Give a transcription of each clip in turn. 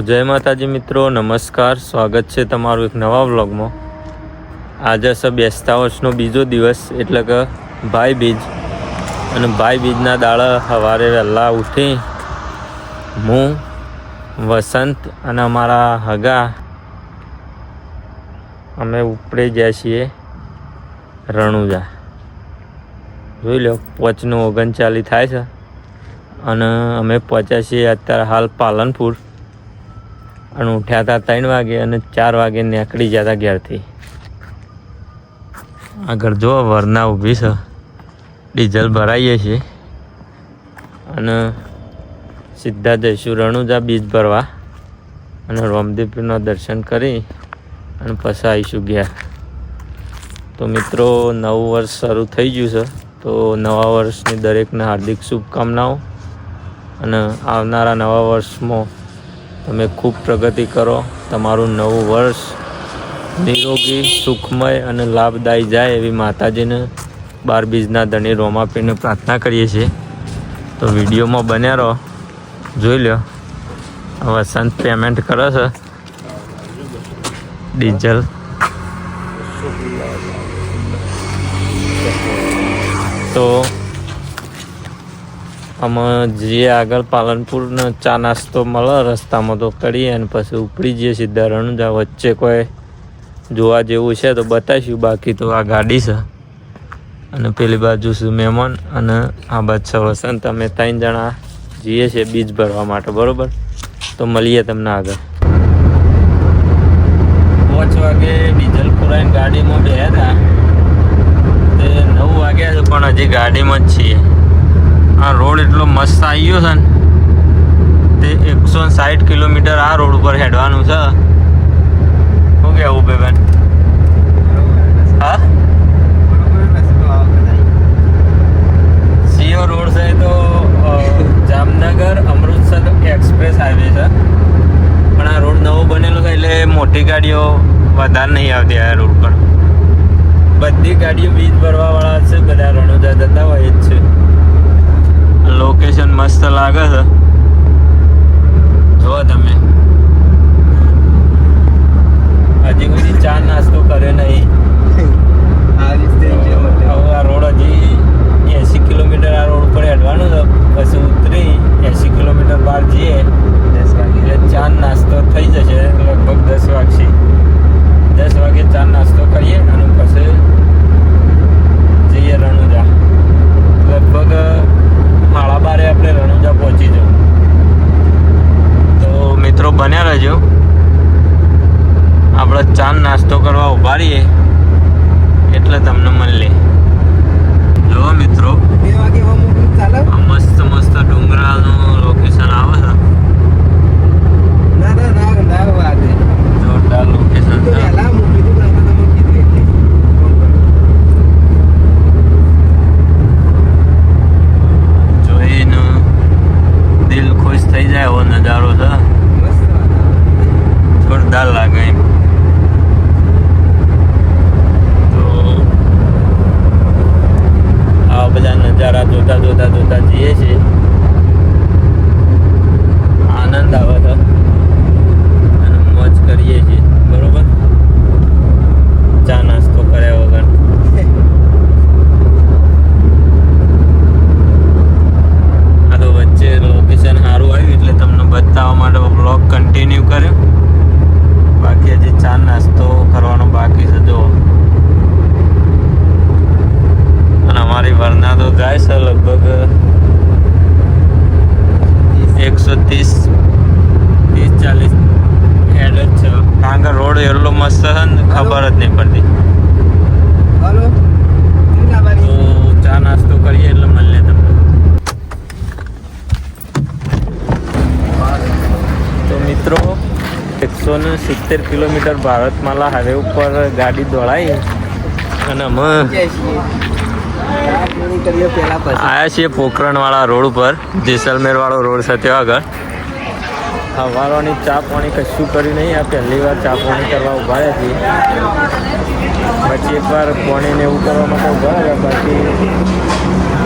જય માતાજી મિત્રો, નમસ્કાર. સ્વાગત છે તમારું એક નવા વ્લોગમાં. આજે છે બેસતા વર્ષનો બીજો દિવસ એટલે કે ભાઈ બીજ. અને ભાઈ બીજના દાડા સવારે વહેલા ઉઠી હું, વસંત અને અમારા હગા અમે ઉપડી ગયા છીએ રણુજા. જોઈ લો 5:39 થાય છે અને અમે પહોંચ્યા છીએ અત્યારે હાલ પાલનપુર. અને ઉઠ્યા હતા 3 વાગે અને 4 વાગે નીકળી ગયા હતા ઘેરથી. આગળ જો વરના ઊભી છે, ડીઝલ ભરાઈએ છીએ અને સીધા જઈશું રણુજા બીજ ભરવા અને રામદેવપીરના દર્શન કરી અને પછી આવીશું ઘેર. તો મિત્રો, નવું વર્ષ શરૂ થઈ ગયું છે, તો નવા વર્ષની દરેકને હાર્દિક શુભકામનાઓ. અને આવનારા નવા વર્ષમાં તમે ખૂબ પ્રગતિ કરો, તમારું નવું વર્ષ નિરોગી, સુખમય અને લાભદાયી જાય એવી માતાજીને 12 બીજના ધણી રોમાપીરને પ્રાર્થના કરીએ છીએ. તો વિડીયોમાં બન્યા રહો, જોઈ લો. વસંત પેમેન્ટ કરે છે ડીઝલ. તો અમે જઈએ આગળ પાલનપુરનો ચા નાસ્તો મળે રસ્તામાં તો કરીએ અને પછી ઉપડી જઈએ સીધા રણુજા. વચ્ચે કોઈ જોવા જેવું છે તો બતાવીશું, બાકી તો આ ગાડી છે અને પેલી બાજુ છે મહેમાન અને આ બાજુ છે વસંત. અમે 3 જણા જઈએ છીએ બીજ ભરવા માટે, બરાબર? તો મળીએ તમને આગળ. 5 વાગે ડીઝલ પુરાઈને ગાડીમાં બેઠા હતા, તે 9 વાગ્યા છે પણ હજી ગાડીમાં જ છીએ. આ રોડ એટલો મસ્ત આવ્યો છે ને, તે 160 કિલોમીટર આ રોડ ઉપર હેડવાનું છે. શું કહેવું બેન? હા, સીઓ રોડ છે તો જામનગર અમૃતસર એક્સપ્રેસ હાઈવે છે, પણ આ રોડ નવો બનેલો છે એટલે મોટી ગાડીઓ વધારે નહીં આવતી આ રોડ પર. બધી ગાડીઓ બીજ ભરવાવાળા છે, બધા રણુજા જતા હોય જ છે. લોકેશન મસ્ત લાગે છે, જો તમે. હજી સુધી ચા નાસ્તો કર્યો નહીં. આ રોડ હજી 80 કિલોમીટર આ રોડ ઉપર હેડવાનું છે, પછી ઉતરી 80 કિલોમીટર બહાર જઈએ એટલે ચા નાસ્તો થઈ જશે. લગભગ 10 વાગશે. 10 વાગે ચા નાસ્તો કરીએ અને પછી જઈએ રણુજા. લગભગ 12:30 આપણે રણુજા પહોંચી જવું. તો મિત્રો બન્યા રહેજો, આપણે ચા નાસ્તો કરવા ઉભા રહીએ એટલે તમને મળીએ. જો મિત્રો, આ મસ્ત મસ્ત ડુંગરાનું લોકેશન આવે છે. જોરદાર લોકેશન છે. જોઈને દિલ ખુશ થઈ જાય એવો નજારો છે. જોરદાર લાગે એમ. તો આવા બધા નજારા જોતા જોતા જોતા જઈએ છીએ. આનંદ આવે છે અને મોજ કરીએ છીએ, બરોબર? ચા નાસ્તો કર્યા વગર. આ તો વચ્ચે લોકેશન સારું આવ્યું એટલે તમને બતાવવા માટે બ્લોગ કન્ટિન્યુ કર્યો. બાકી હજી ચા નાસ્તો કરવાનો બાકી છે. જો, અને અમારી વરના તો જાય છે લગભગ 130-40 હેડ જ છે. કારણ કે રોડ એટલો મસ્ત છે ને ખબર જ નહીં પડતી. તો ચા નાસ્તો કરીએ એટલે મળીએ તમને. તો મિત્રો, 170 કિલોમીટર ભારતમાલા હાઈવે ઉપર ગાડી દોડાઈ અને અમે આવ્યા છીએ પોખરણવાળા રોડ ઉપર. જેસલમેર વાળો રોડ છે ત્યાં આગળ. સવારોની ચા પાણી કશું કર્યું નહીં. આ પહેલી વાર ચા પાણી કરવા ઉભા રહ્યા છીએ. પછી એકવાર પાણીને એવું કરવા માટે ઉભા રહ્યા, બાકી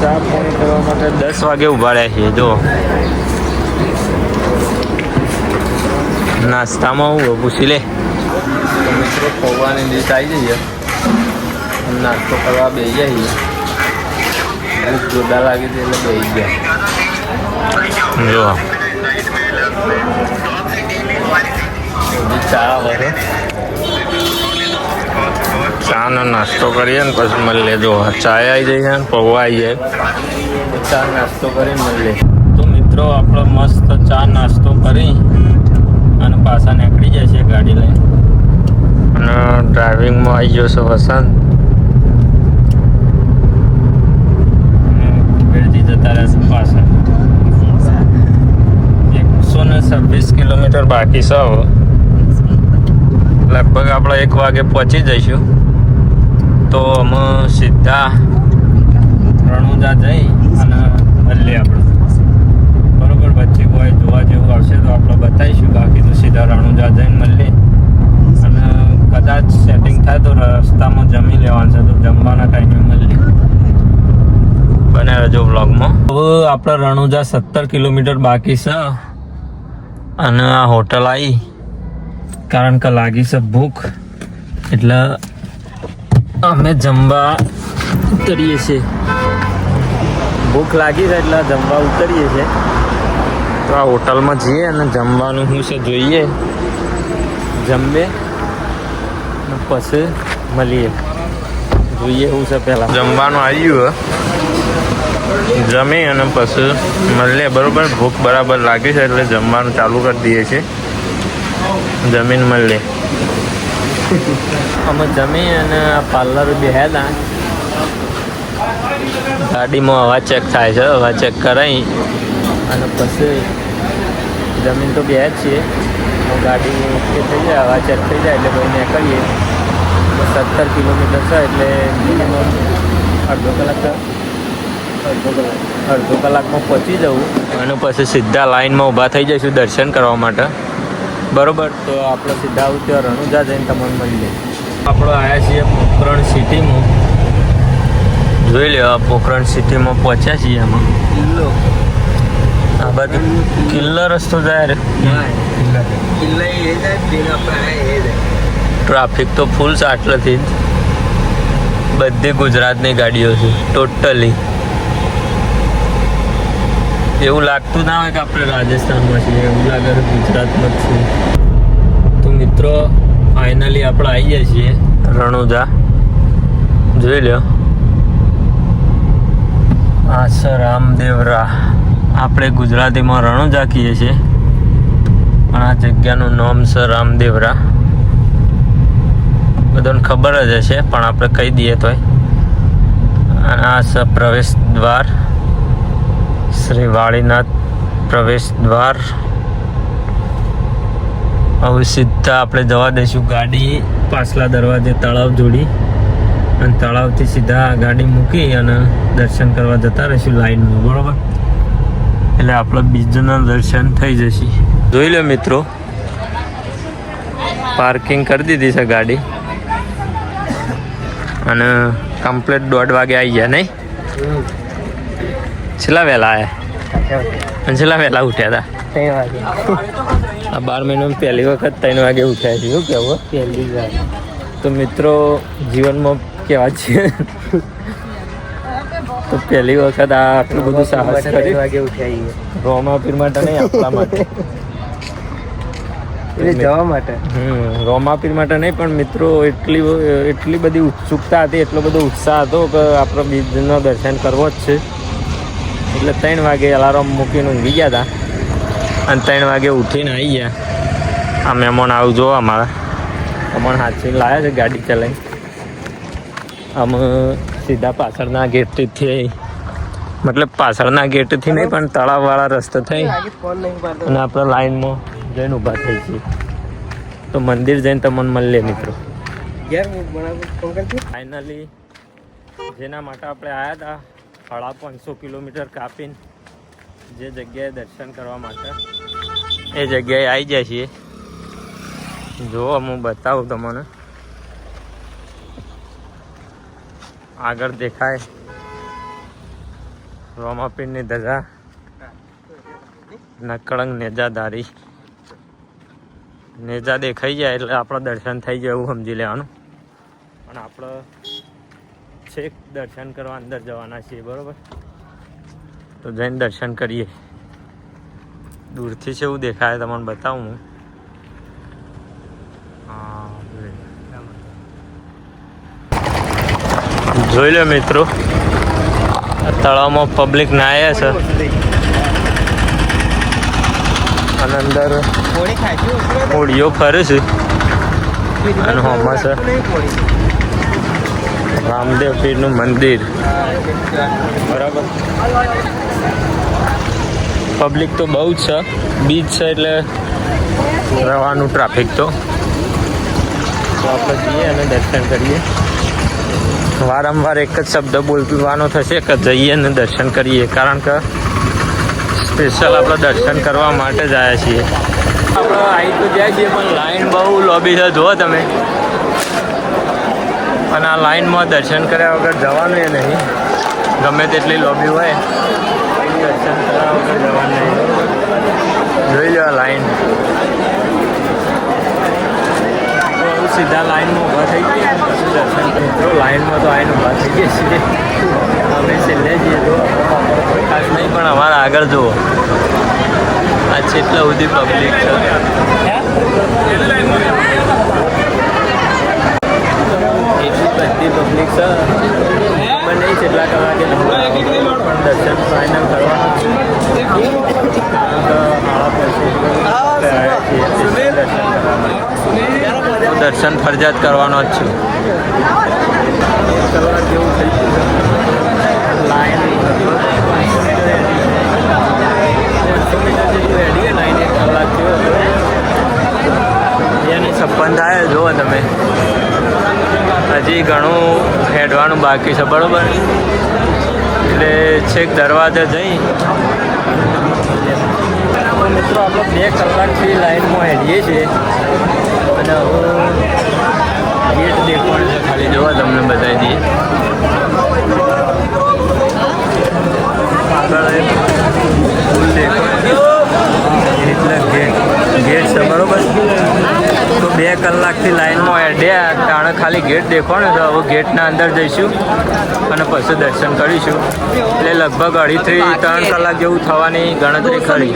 ચા પાણી કરવા માટે 10 વાગે ઉભા રહ્યા છીએ. જો નાસ્તામાં હું પૂછી લે. તો મિત્રો પૌવાની ડીશ આવી જઈએ, નાસ્તો કરવા બેસી જઈએ. ભૂખ જોરદાર લાગે છે એટલે બેસી ગયા. જો ચા વરે ચા નો નાસ્તો કરીએ ને પછી મળીએ. જો ચા આવી જાય ને પૌવા આવી જાય, ચા નાસ્તો કરીને મળીએ. તો મિત્રો આપણે મસ્ત ચા નાસ્તો કરી અને પાછા નીકળી જાય છે ગાડી લઈને. અને ડ્રાઇવિંગમાં આવી ગયો છે વસંત. વેરજી જતા રહેશે પાછા. 126 કિલોમીટર બાકી છે. હવે લગભગ આપણે 1 વાગે પહોંચી જઈશું. તો અમે સીધા રણુજા જઈ અને મળીએ આપણે. બરોબર, વચ્ચે કોઈ જોવા જેવું આવશે તો આપણે બતાવીશું. બાકી તો સીધા રણુજા જઈને મળીએ. અને કદાચ સેટિંગ થાય તો રસ્તામાં જમી લેવાનું છે, તો જમવાના ટાઈમે મળીએ. બને રહેજો બ્લોગમાં. હવે આપણે રણુજા 17 કિલોમીટર બાકી છે અને આ હોટલ આવી કારણ કે લાગી છે ભૂખ, એટલે અમે જમવા ઉતરીએ છીએ. ભૂખ લાગી છે એટલે જમવા ઉતરીએ છીએ. તો આ હોટલમાં જઈએ અને જમવાનું શું છે જોઈએ, જમીએ પછી મળીએ. જોઈએ શું છે પહેલાં. જમવાનું આવ્યું જમી અને પછી મળીએ. બરાબર, ભૂખ બરાબર લાગી છે એટલે જમવાનું ચાલુ કરી દઈએ છીએ. જમીન મળીએ. અમે જમી અને પાર્લર બેહ્યા હતા. ગાડીમાં હવા ચેક થાય છે, હવા ચેક કરાવી અને પછી જમીન તો બેહ્યા જ છીએ. ગાડી ઓકે થઈ જાય, હવા ચેક થઈ જાય એટલે ભાઈ નીકળીએ. 17 કિલોમીટર છે એટલે મિનિમમ અડધો કલાકમાં પહોંચી જવું. અને પછી સીધા લાઈનમાં ઊભા થઈ જઈશું દર્શન કરવા માટે. બરોબર, તો આપણે સીધા આવું ત્યાં રણુજા જઈને તમને મળીએ. આપણે આવ્યા છીએ પોખરણ સિટીમાં. જોઈ લો, પોખરણ સિટીમાં પહોંચ્યા છીએ. આમાં આ બાજુ કિલ્લો રસ્તો જાય રે. ટ્રાફિક તો ફૂલ છે આટલેથી જ. બધી ગુજરાતની ગાડીઓ છે ટોટલી. એવું લાગતું ના હોય કે આપણે રાજસ્થાનમાં છીએ, એવું લાગે કે ગુજરાતમાં જ છીએ. તો મિત્રો ફાઇનલી આપણે આવી ગયા છીએ રણુજા. જોઈ લો, આ છે રામદેવરા. આપણે ગુજરાતીમાં રણુજા કહીએ છીએ પણ આ જગ્યાનું નામ છે રામદેવરા. બધાને ખબર જ હશે પણ આપણે કહી દઈએ તોય. અને આ છે પ્રવેશ દ્વાર, શ્રી વાળીનાથ પ્રવેશ દ્વાર. હવે સીધા આપણે જવા દઈશું ગાડી પાછલા દરવાજે તળાવ જોડી, અને તળાવથી સીધા ગાડી મૂકી અને દર્શન કરવા જતા રહીશું લાઈનમાં. બરોબર, એટલે આપણે બીજના દર્શન થઈ જશે. જોઈ લો મિત્રો, પાર્કિંગ કરી દીધી છે ગાડી અને કમ્પ્લીટ 1:30 વાગે આવી ગયા. નહીં છેલ્લા વહેલા આવ્યા અને છેલ્લા વહેલા ઉઠ્યા હતા. 3 વાગે. આ 12 મહિનામાં પહેલી વખત 3 વાગે ઉઠ્યા છે. શું કહેવું? પહેલી વાર. તો મિત્રો જીવનમાં કેવા છે તો પહેલી વખત આ આટલું બધું સાહસ કરી. 3 વાગે ઉઠ્યા રોમાપીર માટે નહીં, આપણા માટે, જવા માટે. રોમાપીર માટે નહીં પણ મિત્રો એટલી બધી ઉત્સુકતા હતી, એટલો બધો ઉત્સાહ હતો કે આપણે બીજનો દર્શન કરવો જ છે. એટલે 3 વાગે અલાર્મ મૂકીને ઊંઘી ગયા હતા અને 3 વાગે ઉઠીને આવી ગયા. આ મહેમાન આવું જો અમારા અમને હાથથી લાવ્યા છે ગાડી ચલાવી. અમે સીધા પાછળના ગેટથી, મતલબ પાછળના ગેટથી નહીં પણ તળાવવાળા રસ્તો થઈ અને આપણે લાઈનમાં જઈને ઊભા થઈ છીએ. તો મંદિર જઈને તમને મળીએ મિત્રો. ફાઇનલી જેના માટે આપણે આવ્યા હતા 550 કિલોમીટર કાપીને જે જગ્યાએ દર્શન કરવા માટે, એ જગ્યાએ આવી જાય છીએ. જો હું બતાવું તમને. આગળ દેખાય રોમાપીરની ધજા, નકળંગ નેજાધારી. નેજા દેખાઈ જાય એટલે આપણે દર્શન થઈ જાય એવું સમજી લેવાનું. પણ આપણે છેક દર્શન કરવા અંદર જવાના છીએ, બરાબર? તો જઈને દર્શન કરીએ. દૂરથી છે એવું દેખાય તમને બતાવું હું. જોઈ લો મિત્રો, તળાવમાં પબ્લિક નાહ્યા છે અને અંદર હોડીઓ ફરે છે અને હોમાં છે રામદેવ પીરનું મંદિર, બરાબર? પબ્લિક તો બહુ જ છે, બીચ છે એટલે રહેવાનું ટ્રાફિક તો આપણે જઈએ અને દર્શન કરીએ. વારંવાર એક જ શબ્દ બોલવાનો થશે કે જઈએ અને દર્શન કરીએ, કારણ કે સ્પેશિયલ આપણે દર્શન કરવા માટે જ આવ્યા છીએ. આપણે આવી તો જાય છીએ પણ લાઈન બહુ લોબી છે, જુઓ તમે. અને આ લાઈનમાં દર્શન કર્યા વગર જવાનું એ નહીં. ગમે તેટલી લોબી હોય દર્શન કર્યા વગર જવાનું નહીં. જોઈ લો આ લાઈન, સીધા લાઈનમાં ઊભા થઈ ગયા પછી દર્શન મિત્રો. લાઈનમાં તો આવીને ઊભા થઈ ગયા છીએ અમે છેલ્લે જઈએ તો ખાસ નહીં, પણ અમારા આગળ જુઓ આ છેટલા સુધી પબ્લિક છે. એટલી બધી પબ્લિક છે, ખબર નહીં કેટલા કલાકે પણ દર્શન ફાઇનલ કરવાનું છે. દર્શન ફરજિયાત કરવાનો જ છે. કલાક જેવું થઈ ગયું લાઈન 500 મીટર જેટલું હેડી લાઈન 1 કલાક થયો. એની 56 થાય જુઓ તમે. હજી ઘણું હેડવાનું બાકી છે, બરાબર? એટલે છેક દરવાજે જઈ મિત્રો આપણે 2 કલાકથી લાઈનમાં હેડીએ છીએ અને હવે ગેટ દેખવાનું છે, ખાલી જોવા તમને બતાવી દઈએ. આગળ ફૂલ દેખવાનું એટલે ગેટ છે, બરાબર? તો 2 કલાકથી લાઈનમાં હેડ્યા કારણ ખાલી ગેટ દેખવાનું છે. હવે ગેટના અંદર જઈશું અને પછી દર્શન કરીશું. એટલે લગભગ 2.5 થી 3 કલાક જેવું થવાની ગણતરી ખરી.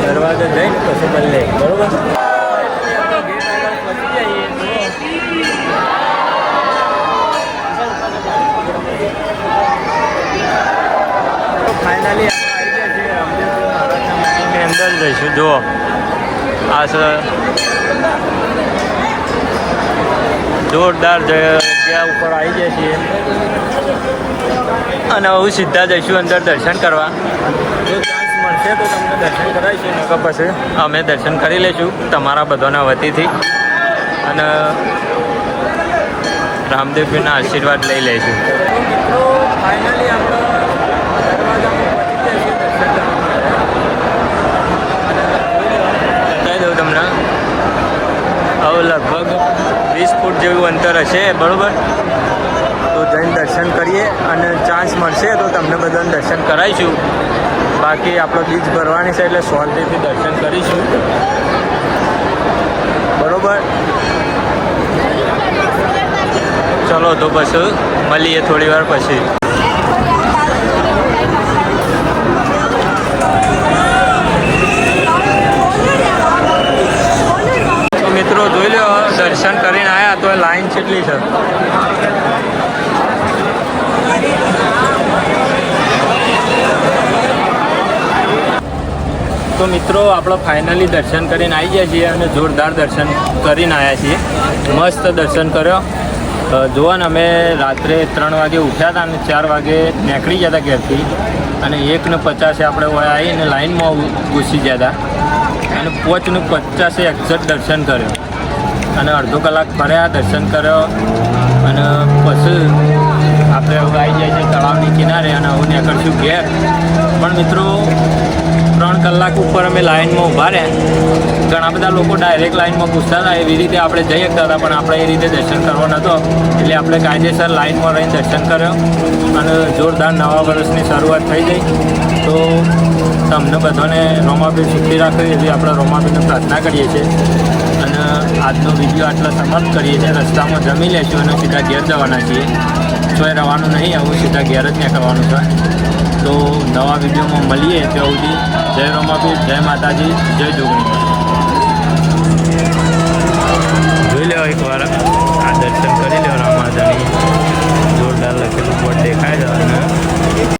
દરવાજે જઈને પછી મળે, બરોબર? ફાઇનલી અંદર જઈશું. જુઓ આ છે જોરદાર જગ્યા ઉપર આવી જાય છીએ અને હવે સીધા જઈશું અંદર દર્શન કરવા. જો ચાન્સ મળશે તો તમને દર્શન કરાવીશું, નકર પછી અમે દર્શન કરી લઈશું તમારા બધાના વતીથી અને રામદેવપીરના આશીર્વાદ લઈ લઈશું. મિત્રો ફાઇનલી આપણે તમને હવે લગભગ 20 ફૂટ જેવું અંતર હશે, બરાબર? તો જઈને દર્શન કરીએ અને ચાન્સ મળશે તો તમને બધાને દર્શન કરાવીશું. બાકી આપણો બીજ ભરવાની છે એટલે શાંતિથી દર્શન કરીશું, બરાબર? ચલો તો પછી મળીએ થોડી વાર પછી. મિત્રો જોઈ લો, દર્શન કરીને આવ્યા તો લાઈન કેટલી છે. તો મિત્રો આપણે ફાઇનલી દર્શન કરીને આવી ગયા છીએ અને જોરદાર દર્શન કરીને આવ્યા છીએ. મસ્ત દર્શન કર્યો. જોવા ને અમે રાત્રે 3 વાગે ઉઠ્યા હતા અને 4 વાગે નીકળી ગયા હતા ઘેરથી અને 1:50 આપણે આવીને લાઈનમાં ઘૂસી ગયા હતા અને 5:50 એક્ઝેક્ટ દર્શન કર્યો અને અડધો કલાક ફર્યા, દર્શન કર્યો અને પછી આપણે હવે આવી જાય છે તળાવની કિનારે અને હવે નીકળશું ઘેર. પણ મિત્રો 3 કલાક ઉપર અમે લાઈનમાં ઊભા રહ્યા. ઘણા બધા લોકો ડાયરેક્ટ લાઈનમાં ઘૂસતા હતા, એવી રીતે આપણે જઈ શકતા હતા પણ આપણે એ રીતે દર્શન કરવો નહોતો એટલે આપણે કાયદેસર લાઈનમાં રહીને દર્શન કર્યો અને જોરદાર નવા વર્ષની શરૂઆત થઈ ગઈ. તો તમને બધાને રોમાબેન સુખી રાખે એવી આપણે રોમાબેનને પ્રાર્થના કરીએ છીએ. અને આજનો વિડીયો આટલા સમાપ્ત કરીએ છીએ. રસ્તામાં જમી લેશું અને સીધા ઘેર જવાના છીએ. તોય રહેવાનું નહીં, આવું સીધા ઘેર જ નીકળવાનું છે. તો નવા વિડીયોમાં મળીએ ત્યાં સુધી જય રોમાબેન, જય માતાજી, જય જોગણી.